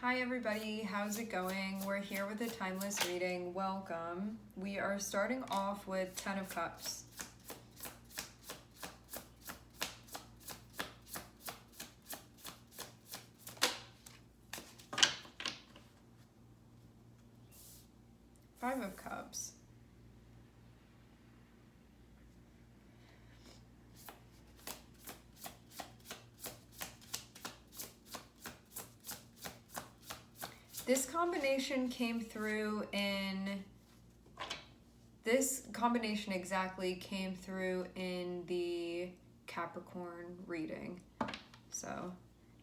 Hi everybody, how's it going? We're here with a timeless reading. Welcome. We are starting off with 10 of Cups. Five of Cups. This combination exactly came through in the Capricorn reading. So,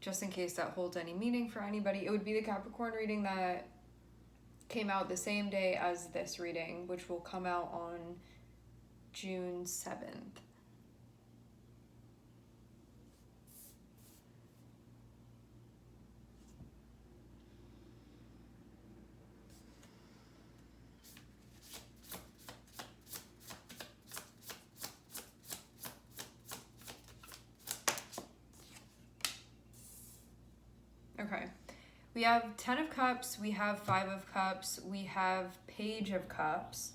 just in case that holds any meaning for anybody, it would be the Capricorn reading that came out the same day as this reading, which will come out on June 7th. Okay, we have 10 of Cups, we have 5 of Cups, we have Page of Cups,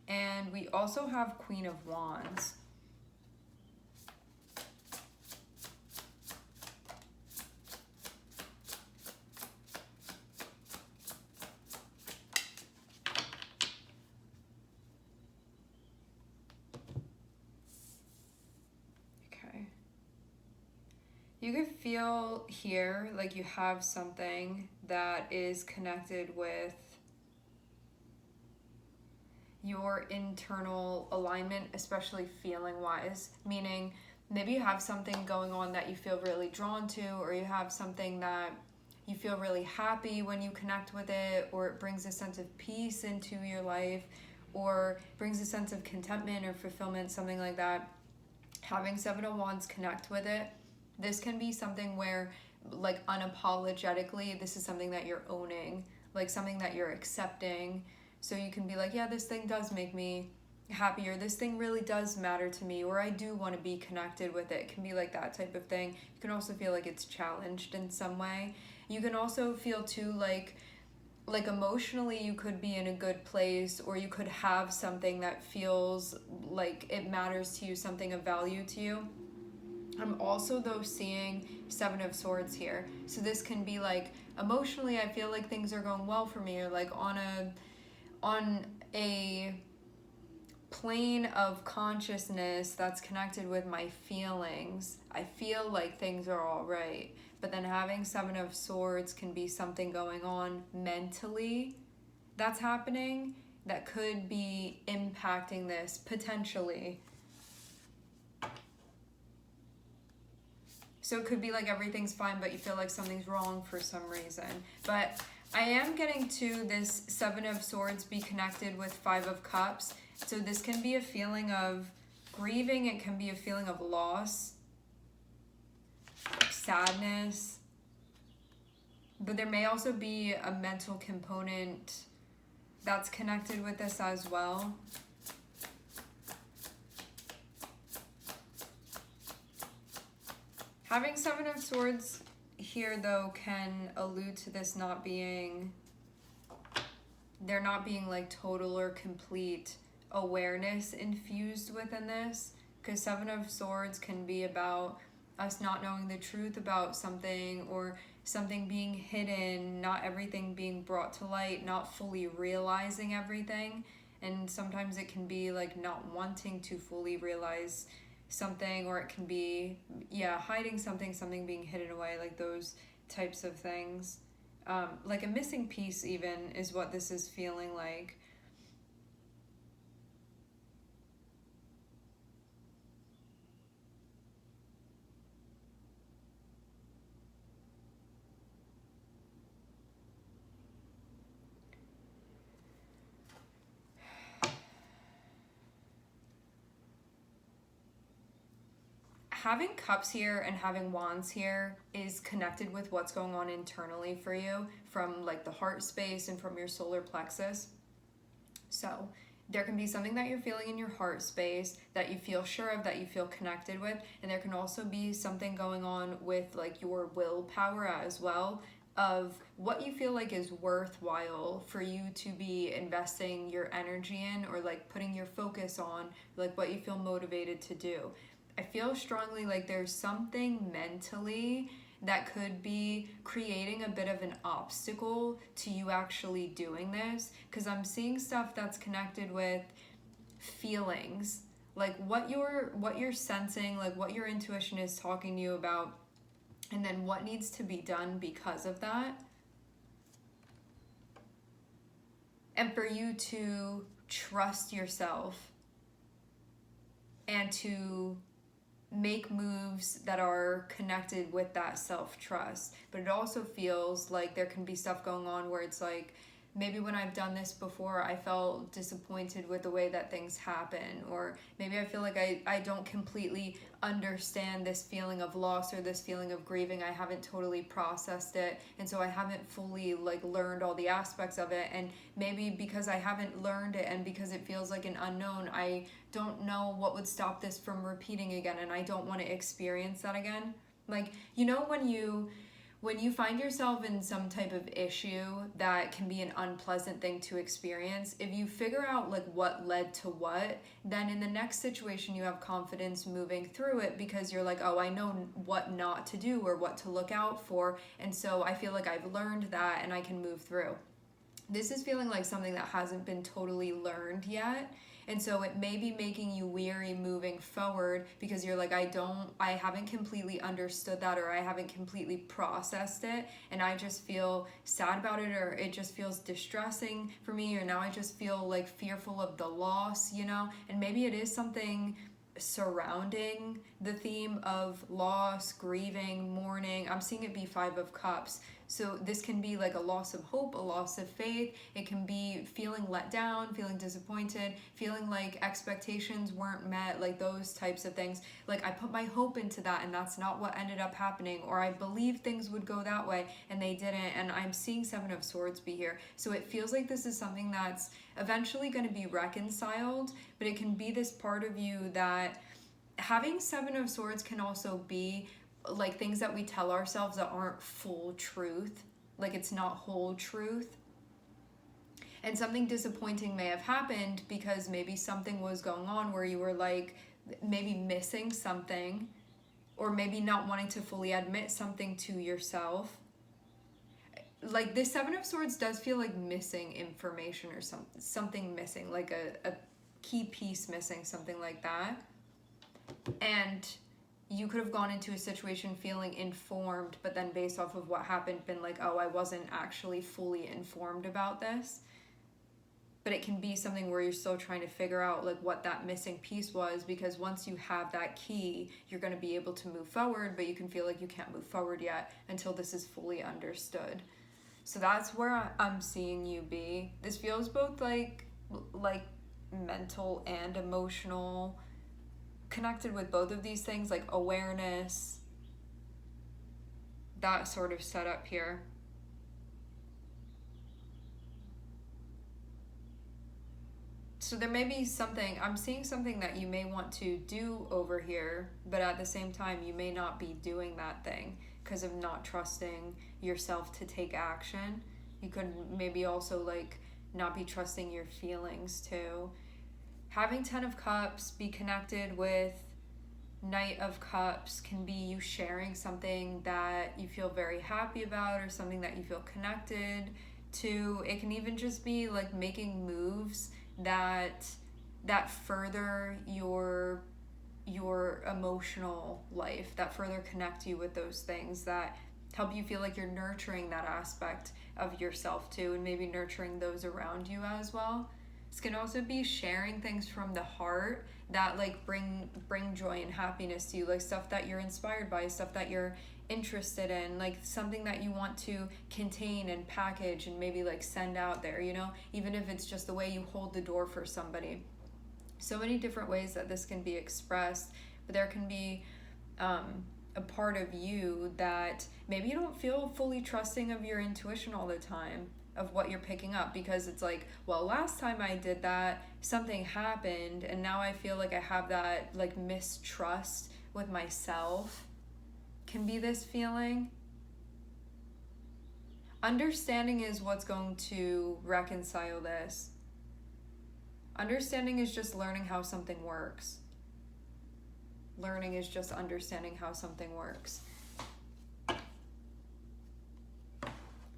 and we also have Queen of Wands. You could feel here like you have something that is connected with your internal alignment, especially feeling wise, meaning maybe you have something going on that you feel really drawn to, or you have something that you feel really happy when you connect with it, or it brings a sense of peace into your life, or brings a sense of contentment or fulfillment, something like that. Having 7 of Wands connect with it. This can be something where, like, unapologetically, this is something that you're owning, like something that you're accepting. So you can be like, yeah, this thing does make me happy, or this thing really does matter to me, or I do want to be connected with it. It can be like that type of thing. You can also feel like it's challenged in some way. You can also feel too like emotionally you could be in a good place, or you could have something that feels like it matters to you, something of value to you. I'm also, though, seeing 7 of Swords here. So this can be like, emotionally, I feel like things are going well for me, or like on a plane of consciousness that's connected with my feelings. I feel like things are all right. But then having 7 of Swords can be something going on mentally that's happening that could be impacting this potentially. So it could be like everything's fine, but you feel like something's wrong for some reason. But I am getting to this 7 of Swords be connected with 5 of Cups. So this can be a feeling of grieving. It can be a feeling of loss, sadness. But there may also be a mental component that's connected with this as well. Having 7 of Swords here, though, can allude to this not being, there not being like total or complete awareness infused within this, because 7 of Swords can be about us not knowing the truth about something, or something being hidden, not everything being brought to light, not fully realizing everything. And sometimes it can be like not wanting to fully realize something, or it can be, hiding something being hidden away, like those types of things. Like a missing piece even is what this is feeling like. Having Cups here and having Wands here is connected with what's going on internally for you, from like the heart space and from your solar plexus. So there can be something that you're feeling in your heart space that you feel sure of, that you feel connected with, and there can also be something going on with like your willpower as well, of what you feel like is worthwhile for you to be investing your energy in, or like putting your focus on, like what you feel motivated to do. I feel strongly like there's something mentally that could be creating a bit of an obstacle to you actually doing this, because I'm seeing stuff that's connected with feelings, like what you're sensing, like what your intuition is talking to you about, and then what needs to be done because of that. And for you to trust yourself and to make moves that are connected with that self-trust. But it also feels like there can be stuff going on where it's like, maybe when I've done this before, I felt disappointed with the way that things happen, or maybe I feel like I don't completely understand this feeling of loss or this feeling of grieving. I haven't totally processed it, and so I haven't fully like learned all the aspects of it. And maybe because I haven't learned it and because it feels like an unknown, I don't know what would stop this from repeating again, and I don't want to experience that again. Like, you know, when you find yourself in some type of issue that can be an unpleasant thing to experience, if you figure out like what led to what, then in the next situation you have confidence moving through it, because you're like, oh, I know what not to do or what to look out for, and so I feel like I've learned that and I can move through. This is feeling like something that hasn't been totally learned yet. And so it may be making you weary moving forward, because you're like, I haven't completely understood that, or I haven't completely processed it, and I just feel sad about it, or it just feels distressing for me, or now I just feel like fearful of the loss, you know? And maybe it is something surrounding the theme of loss, grieving, mourning. I'm seeing it be 5 of Cups. So this can be like a loss of hope, a loss of faith. It can be feeling let down, feeling disappointed, feeling like expectations weren't met, like those types of things. Like, I put my hope into that and that's not what ended up happening, or I believed things would go that way and they didn't. And I'm seeing 7 of Swords be here. So it feels like this is something that's eventually going to be reconciled, but it can be this part of you that having 7 of Swords can also be like things that we tell ourselves that aren't full truth, like it's not whole truth. And something disappointing may have happened because maybe something was going on where you were like maybe missing something, or maybe not wanting to fully admit something to yourself. Like this 7 of Swords does feel like missing information, or something missing, like a key piece missing, something like that. And you could have gone into a situation feeling informed, but then based off of what happened, been like, oh, I wasn't actually fully informed about this. But it can be something where you're still trying to figure out like what that missing piece was, because once you have that key, you're going to be able to move forward, but you can feel like you can't move forward yet until this is fully understood. So that's where I'm seeing you be. This feels both like mental and emotional, connected with both of these things, like awareness, that sort of setup here. So there may be something, I'm seeing something that you may want to do over here, but at the same time you may not be doing that thing because of not trusting yourself to take action. You could maybe also like not be trusting your feelings too. Having 10 of Cups be connected with Knight of Cups can be you sharing something that you feel very happy about, or something that you feel connected to. It can even just be like making moves that further your emotional life, that further connect you with those things, that help you feel like you're nurturing that aspect of yourself too, and maybe nurturing those around you as well. This can also be sharing things from the heart that like bring joy and happiness to you, like stuff that you're inspired by, stuff that you're interested in, like something that you want to contain and package and maybe like send out there, you know, even if it's just the way you hold the door for somebody. So many different ways that this can be expressed, but there can be a part of you that maybe you don't feel fully trusting of your intuition all the time, of what you're picking up, because it's like, well, last time I did that, something happened, and now I feel like I have that like mistrust with myself. Can be this feeling. Understanding is what's going to reconcile this. Understanding is just learning how something works. Learning is just understanding how something works.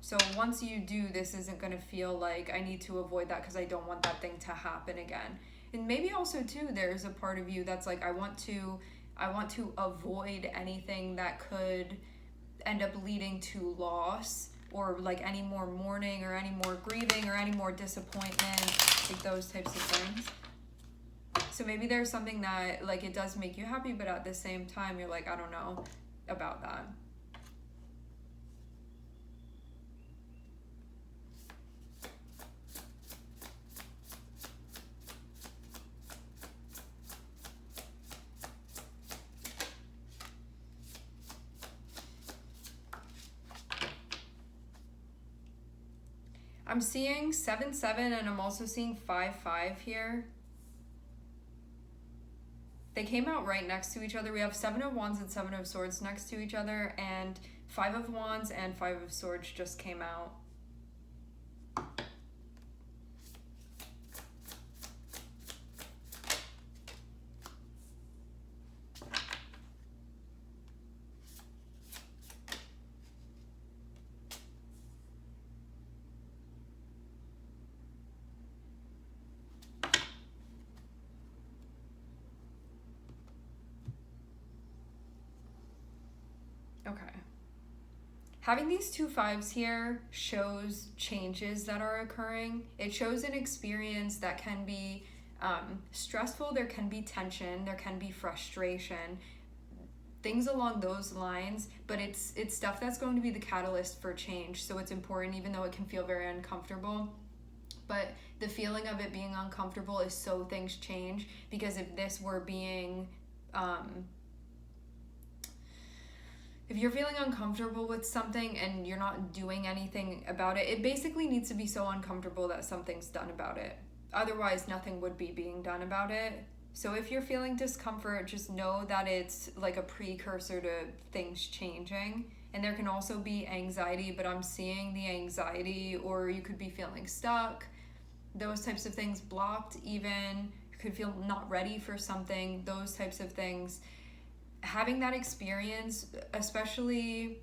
So once you do, this isn't going to feel like I need to avoid that because I don't want that thing to happen again. And maybe also too, there's a part of you that's like, I want to avoid anything that could end up leading to loss, or like any more mourning or any more grieving or any more disappointment, like those types of things. So maybe there's something that like it does make you happy, but at the same time you're like, I don't know about that. I'm seeing 7-7 and I'm also seeing 5-5 here. They came out right next to each other. We have 7 of Wands and 7 of Swords next to each other, and 5 of Wands and 5 of Swords just came out. Okay. Having these 2 5s here shows changes that are occurring. It shows an experience that can be stressful, there can be tension, there can be frustration, things along those lines, but it's stuff that's going to be the catalyst for change. So it's important, even though it can feel very uncomfortable. But the feeling of it being uncomfortable is so things change, because if this were being if you're feeling uncomfortable with something and you're not doing anything about it, it basically needs to be so uncomfortable that something's done about it. Otherwise, nothing would be being done about it. So if you're feeling discomfort, just know that it's like a precursor to things changing. And there can also be anxiety, but I'm seeing the anxiety, or you could be feeling stuck, those types of things, blocked even. You could feel not ready for something, those types of things. Having that experience, especially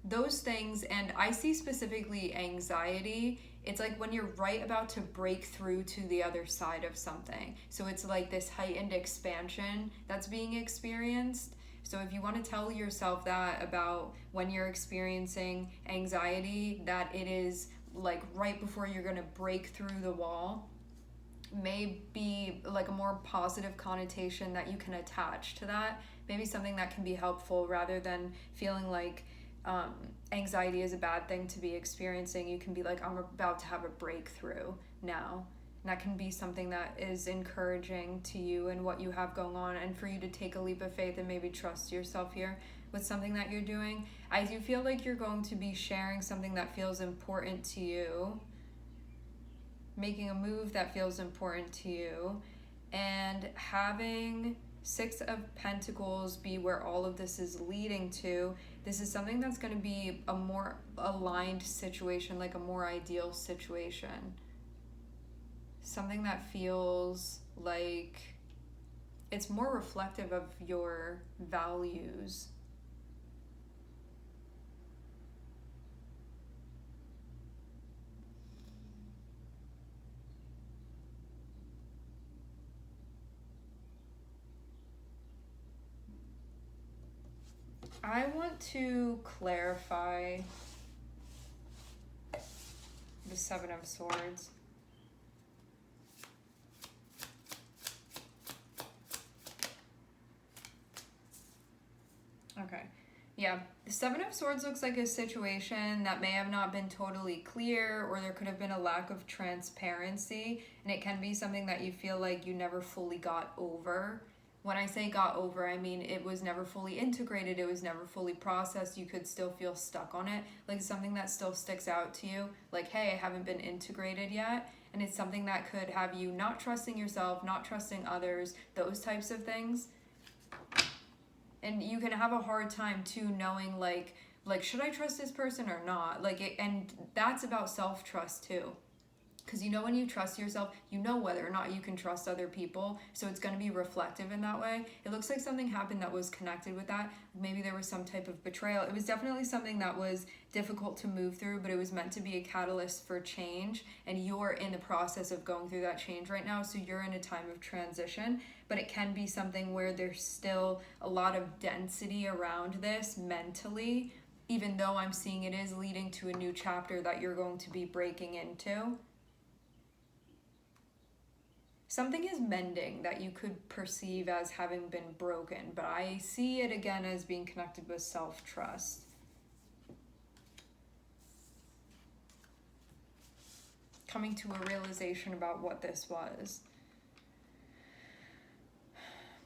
those things, and I see specifically anxiety, it's like when you're right about to break through to the other side of something. So it's like this heightened expansion that's being experienced. So if you want to tell yourself that about when you're experiencing anxiety, that it is like right before you're going to break through the wall, may be like a more positive connotation that you can attach to that. Maybe something that can be helpful, rather than feeling like anxiety is a bad thing to be experiencing. You can be like, I'm about to have a breakthrough now. And that can be something that is encouraging to you and what you have going on, and for you to take a leap of faith and maybe trust yourself here with something that you're doing. I do feel like you're going to be sharing something that feels important to you, making a move that feels important to you, and having 6 of Pentacles be where all of this is leading to. This is something that's going to be a more aligned situation, like a more ideal situation. Something that feels like it's more reflective of your values. I want to clarify the 7 of Swords. Okay, yeah, the 7 of Swords looks like a situation that may have not been totally clear, or there could have been a lack of transparency, and it can be something that you feel like you never fully got over. When I say got over, I mean it was never fully integrated, it was never fully processed, you could still feel stuck on it, like something that still sticks out to you, like, hey, I haven't been integrated yet, and it's something that could have you not trusting yourself, not trusting others, those types of things. And you can have a hard time too knowing like like, should I trust this person or not? Like, and that's about self-trust too. Because when you trust yourself, you know whether or not you can trust other people. So it's going to be reflective in that way. It looks like something happened that was connected with that. Maybe there was some type of betrayal. It was definitely something that was difficult to move through, but it was meant to be a catalyst for change. And you're in the process of going through that change right now. So you're in a time of transition, but it can be something where there's still a lot of density around this mentally, even though I'm seeing it is leading to a new chapter that you're going to be breaking into. Something is mending that you could perceive as having been broken, but I see it again as being connected with self-trust. Coming to a realization about what this was.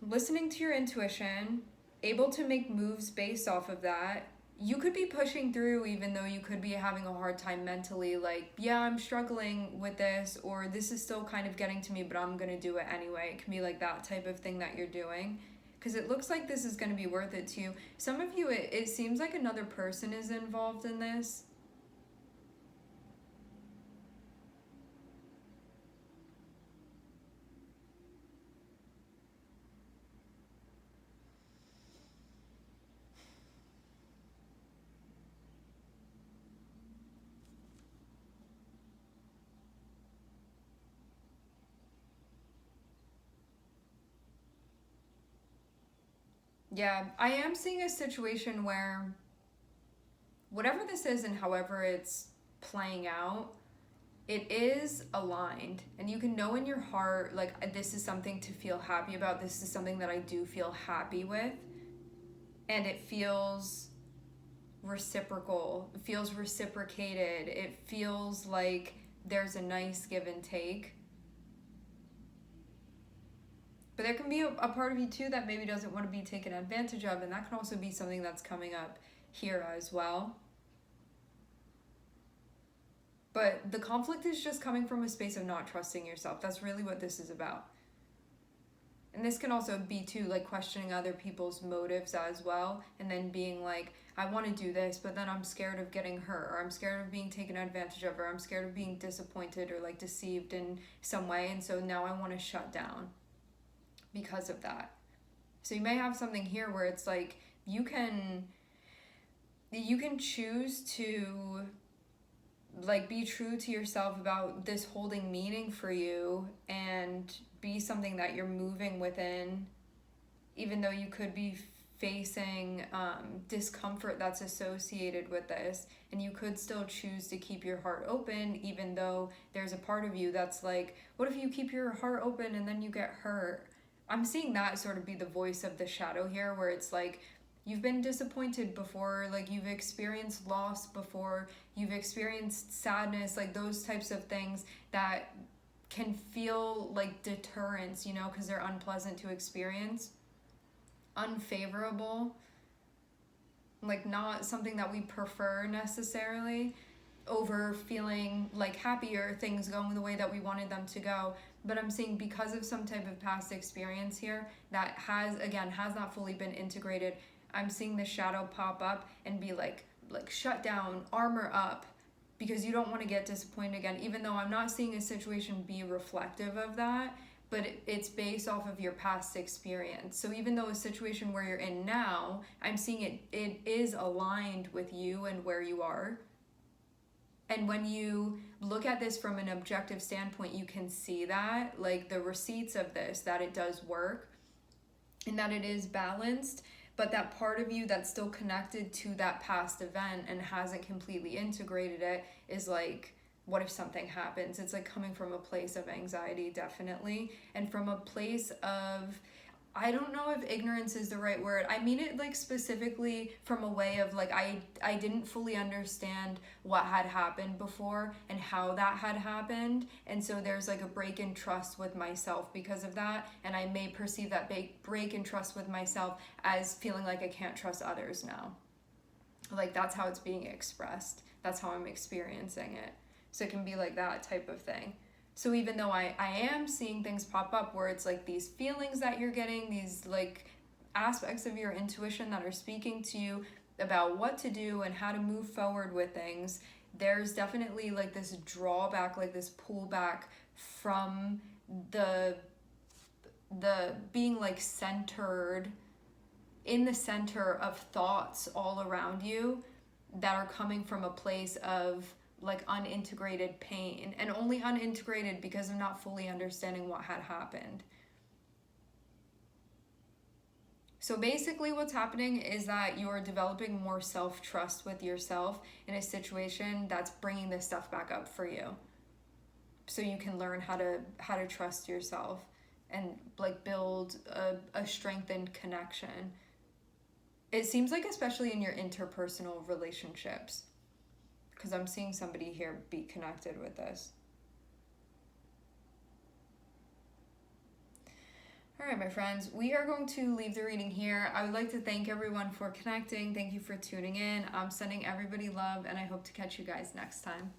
Listening to your intuition, able to make moves based off of that. You could be pushing through even though you could be having a hard time mentally, like, yeah, I'm struggling with this, or this is still kind of getting to me, but I'm going to do it anyway. It can be like that type of thing that you're doing, because it looks like this is going to be worth it to you. Some of you, it seems like another person is involved in this. Yeah, I am seeing a situation where whatever this is and however it's playing out, it is aligned, and you can know in your heart, like, this is something to feel happy about. This is something that I do feel happy with, and it feels reciprocal. It feels reciprocated. It feels like there's a nice give and take. But there can be a part of you too that maybe doesn't want to be taken advantage of, and that can also be something that's coming up here as well. But the conflict is just coming from a space of not trusting yourself. That's really what this is about. And this can also be too, like, questioning other people's motives as well, and then being like, I want to do this, but then I'm scared of getting hurt, or I'm scared of being taken advantage of, or I'm scared of being disappointed or like deceived in some way, and so now I want to shut down because of that. So you may have something here where it's like you can choose to, like, be true to yourself about this holding meaning for you and be something that you're moving within, even though you could be facing discomfort that's associated with this, and you could still choose to keep your heart open, even though there's a part of you that's like, what if you keep your heart open and then you get hurt? I'm seeing that sort of be the voice of the shadow here, where it's like, you've been disappointed before, like, you've experienced loss before, you've experienced sadness, like those types of things that can feel like deterrents, because they're unpleasant to experience, unfavorable, like not something that we prefer necessarily, over feeling like happier, things going the way that we wanted them to go. But I'm seeing, because of some type of past experience here that has not fully been integrated, I'm seeing the shadow pop up and be like shut down, armor up, because you don't want to get disappointed again, even though I'm not seeing a situation be reflective of that, but it's based off of your past experience. So even though a situation where you're in now, I'm seeing it is aligned with you and where you are. And when you look at this from an objective standpoint, you can see that, like, the receipts of this, that it does work and that it is balanced, but that part of you that's still connected to that past event and hasn't completely integrated it is like, what if something happens? It's like coming from a place of anxiety, definitely, and from a place of, I don't know if ignorance is the right word. I mean it like specifically from a way of like, I didn't fully understand what had happened before and how that had happened. And so there's like a break in trust with myself because of that. And I may perceive that break in trust with myself as feeling like I can't trust others now. Like, that's how it's being expressed. That's how I'm experiencing it. So it can be like that type of thing. So even though I am seeing things pop up where it's like these feelings that you're getting, these like aspects of your intuition that are speaking to you, about what to do and how to move forward with things, there's definitely like this drawback, like this pullback from the being like centered in the center of thoughts all around you that are coming from a place of like unintegrated pain, and only unintegrated because of not fully understanding what had happened. So basically what's happening is that you're developing more self-trust with yourself in a situation that's bringing this stuff back up for you. So you can learn how to trust yourself and like build a strengthened connection. It seems like especially in your interpersonal relationships, because I'm seeing somebody here be connected with this. All right, my friends, we are going to leave the reading here. I would like to thank everyone for connecting. Thank you for tuning in. I'm sending everybody love, and I hope to catch you guys next time.